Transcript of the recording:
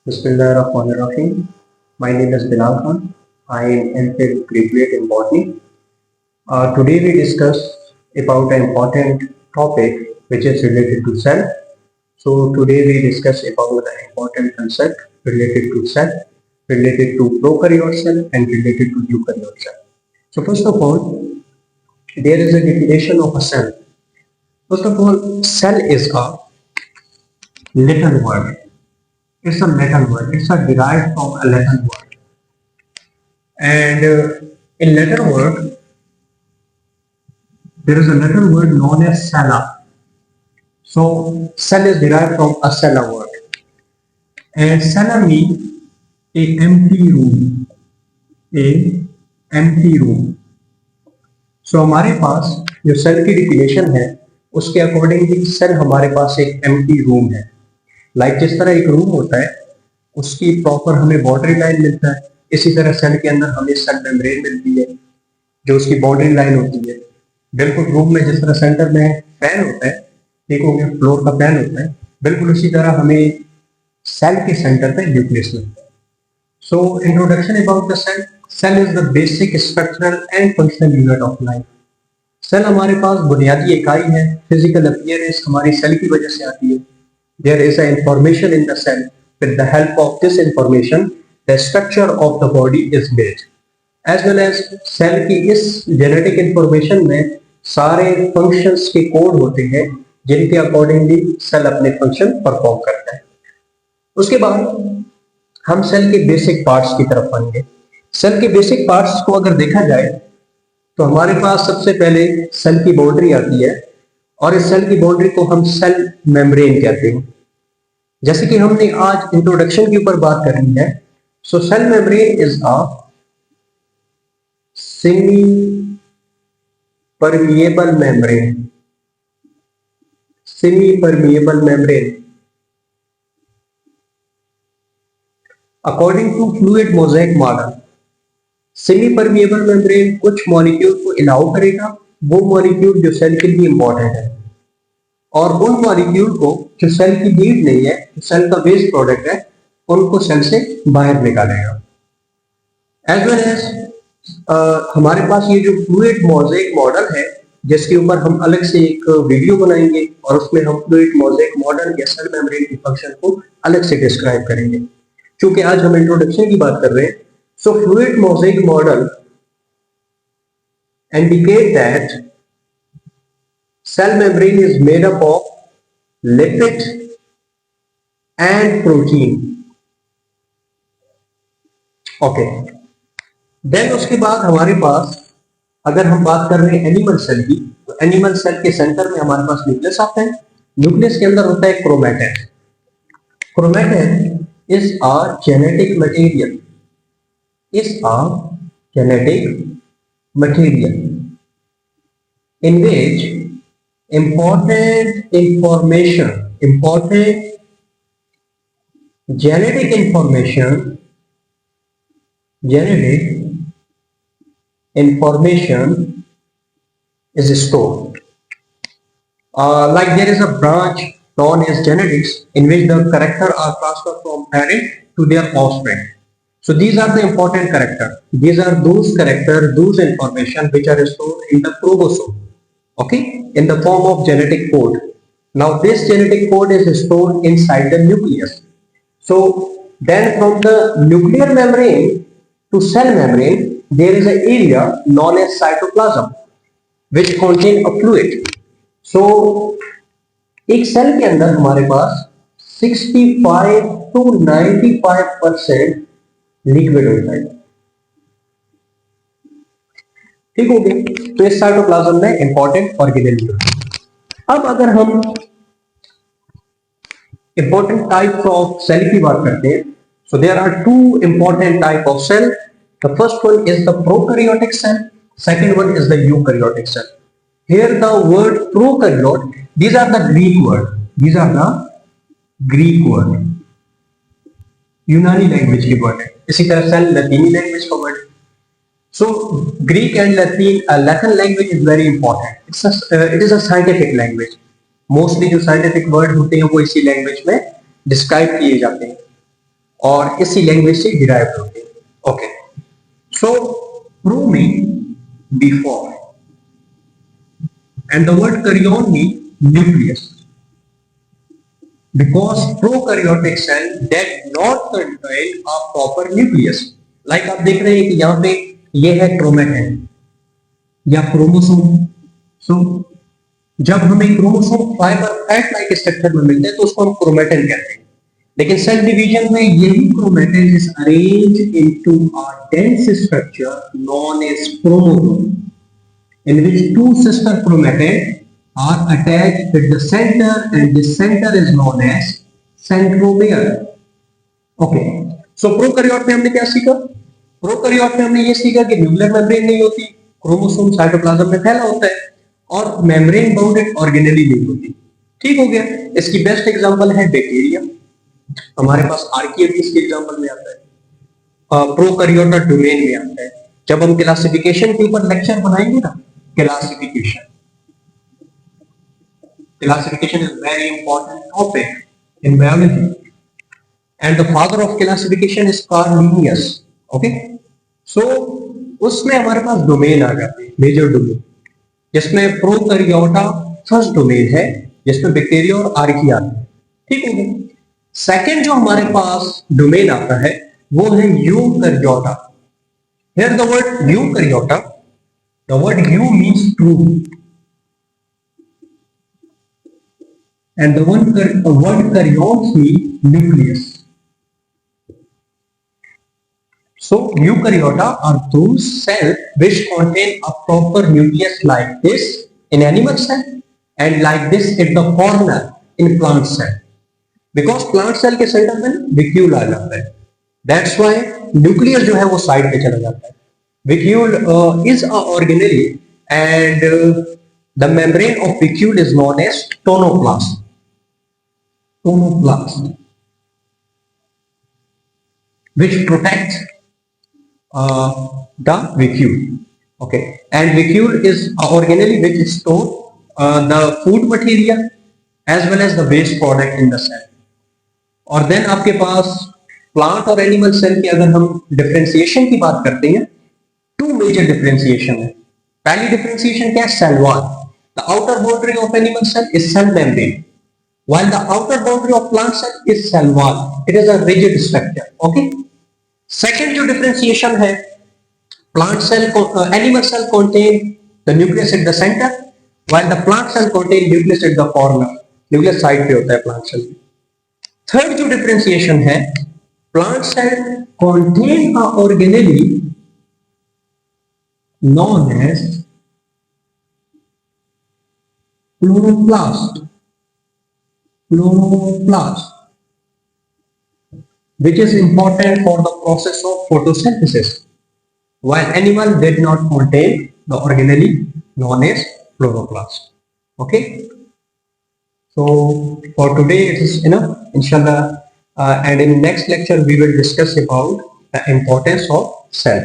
Bismillahirrahmanirrahim. My name is Bilal Khan. I am MPhil graduate in botany. Today we discuss about an important topic which is related to cell. So today we discuss about the important concept related to cell, related to prokaryote cell and related to eukaryote cell. So first of all, there is a definition of a cell. First of all, cell is a Latin word. It's a Latin word. It's a derived from a Latin word. And in Latin word, there is a Latin word known as cella. So cell is derived from a cella word. And cella means a empty room. A empty room. So हमारे पास जो cell की definition है उसके accordingly cell हमारे पास एक empty room है. Like जिस तरह एक रूम होता है उसकी प्रॉपर हमें बाउंड्री लाइन मिलता है, इसी तरह सेल के अंदर हमें सेल मेम्ब्रेन मिलती है जो उसकी बाउंड्री लाइन होती है. बिल्कुल रूम में जिस तरह सेंटर में फैन होता है, ठीक हो गया, फ्लोर का फैन होता है, बिल्कुल उसी तरह हमें सेल के सेंटर पे न्यूक्लियस मिलता है. So introduction about the cell. Cell is the basic structural and functional unit of life. Cell हमारे पास बुनियादी इकाई है. फिजिकल अपीयरेंस हमारी सेल की वजह से आती है. There is a information in the cell. With the help of this information the structure of the body is built. As well as cell की इस जेनेटिक इंफॉर्मेशन में सारे फंक्शंस के कोड होते हैं जिनके अकॉर्डिंगली सेल अपने फंक्शन परफॉर्म करता है. उसके बाद हम सेल के बेसिक पार्ट्स की तरफ आएंगे. सेल के बेसिक पार्ट्स को अगर देखा जाए तो हमारे पास सबसे पहले सेल की बाउंड्री आती है और इस सेल की बाउंड्री को हम सेल मेम्ब्रेन कहते हैं. जैसे कि हमने आज इंट्रोडक्शन के ऊपर बात करनी है. So cell membrane is a semi permeable membrane. Semi permeable membrane according to fluid mosaic model. Semi permeable membrane कुछ मॉलिक्यूल को अलाउ करेगा, वो मॉलिक्यूल जो सेल के लिए इंपॉर्टेंट है, और उन मॉलिक्यूल को जो सेल की नीड नहीं है, जो सेल का वेस्ट प्रोडक्ट है, उनको सेल से बाहर निकालेगा. एज वेल एज हमारे पास ये जो फ्लूइड मोज़ेक मॉडल है जिसके ऊपर हम अलग से एक वीडियो बनाएंगे और उसमें हम फ्लूइड मोज़ेक मॉडल या सेल मेम्ब्रेन के फंक्शन को अलग से डिस्क्राइब करेंगे. क्योंकि आज हम इंट्रोडक्शन की बात कर रहे हैं. So fluid mosaic model indicate that cell membrane is made up of lipid and protein. Okay. Then उसके बाद हमारे पास अगर हम बात कर रहे हैं एनिमल सेल की, तो एनिमल सेल के सेंटर में हमारे पास न्यूक्लियस आता है. न्यूक्लियस के अंदर होता है chromatin. Chromatin is a genetic material. Is a genetic material in which important genetic information is stored. Like there is a branch known as genetics in which the character are transferred from parent to their offspring. So these are the important characters. These are those characters, those information which are stored in the chromosome, okay, in the form of genetic code. Now this genetic code is stored inside the nucleus. So then from the nuclear membrane to cell membrane, there is an area known as cytoplasm which contain a fluid. So एक cell के अंदर हमारे पास 65 to 95% liquid होता है. ठीक हो गया. तो इस साइटोप्लाज्म में इंपॉर्टेंट ऑर्गेनेल होता है. अब अगर हम इंपॉर्टेंट टाइप ऑफ सेल की बात करते हैं, so there are two important type of cell. The first one is the prokaryotic cell, second one is the eukaryotic cell. Here the word prokaryote, these are the Greek word. यूनानी language की word है. इसी तरह cell लैटिनी language का word है. So Greek and Latin language is very important. It is a scientific language. Mostly जो scientific word होते हैं वो इसी लैंग्वेज में डिस्क्राइब किए जाते हैं. और इसी लैंग्वेज से डिराइव होते हैं। ओके, सो प्रो में before and the word karyon mean nucleus because prokaryotic cell that not contain a proper nucleus. Like आप देख रहे हैं कि यहाँ पे ये है क्रोमेटिन या क्रोमोसोम। सो जब हमें chromosome fibre fat like structure में मिलते हैं तो उसको हम क्रोमेटिन कहते हैं। लेकिन सेल डिवीजन में यही chromatin is arrange into a dense structure known as chromosome in which two sister chromatids are attached at the center and the center is known as centromere. Okay, so prokaryote में हमने क्या सीखा? Prokaryote में हमने ये सीखा कि nuclear membrane नहीं होती, क्रोमोसोम साइटोप्लाज्म में फैला होता है और मेम्ब्रेन बाउंडेड ऑर्गेनेली नहीं होती। ठीक हो गया। इसकी बेस्ट एग्जांपल है बैक्टीरिया, हमारे पास आर्किया भी इसके एग्जांपल में आता है, प्रोकैरियोटा डोमेन में आता है। जब हम क्लासिफिकेशन के ऊपर लेक्चर बनाएंगे ना, classification is very important topic in biology and the father of classification is Carl Linnaeus. Okay, so उसमें हमारे पास डोमेन आ जाते हैं, मेजर डोमेन, जिसमें प्रोकैरियोटा फर्स्ट डोमेन है, जिसमें बैक्टीरिया और आर्किया आते हैं। ठीक है। सेकंड जो हमारे पास डोमेन आता है वो है Eukaryota. Here the word Eukaryota, the word "you" means true, and the word "karyons" means nucleus. So, eukaryota are those cells which contain a proper nucleus like this in animal cell and like this at the corner in plant cell. Because plant cell के centre में vacuole आ जाता है, that's why nucleus जो है वो side पे चला जाता है। Vacuole is a organelle and the membrane of vacuole is known as tonoplast. Tonoplast, which protects the vacuole. Okay, and vacuole is a organelle which store the food material as well as the waste product in the cell. और then आपके पास plant और animal cell की अगर हम differentiation की बात करते हैं, टू मेजर डिफरेंशिएशन है। पहली डिफरेंशिएशन क्या है? Cell wall. The outer boundary of animal cell is cell membrane while the outer boundary of plant cell is cell wall. It is a rigid structure. Okay, second जो differentiation है, plant cell animal cell contain the nucleus at the center while the plant cell contain nucleus at the corner. nucleus side पे होता है plant cell। third जो differentiation है, plant cell contain a organelle known as chloroplast, which is important for the process of photosynthesis, while animal did not contain the organelle known as chloroplast. Okay, so for today it is enough, inshallah, and in next lecture we will discuss about the importance of cell.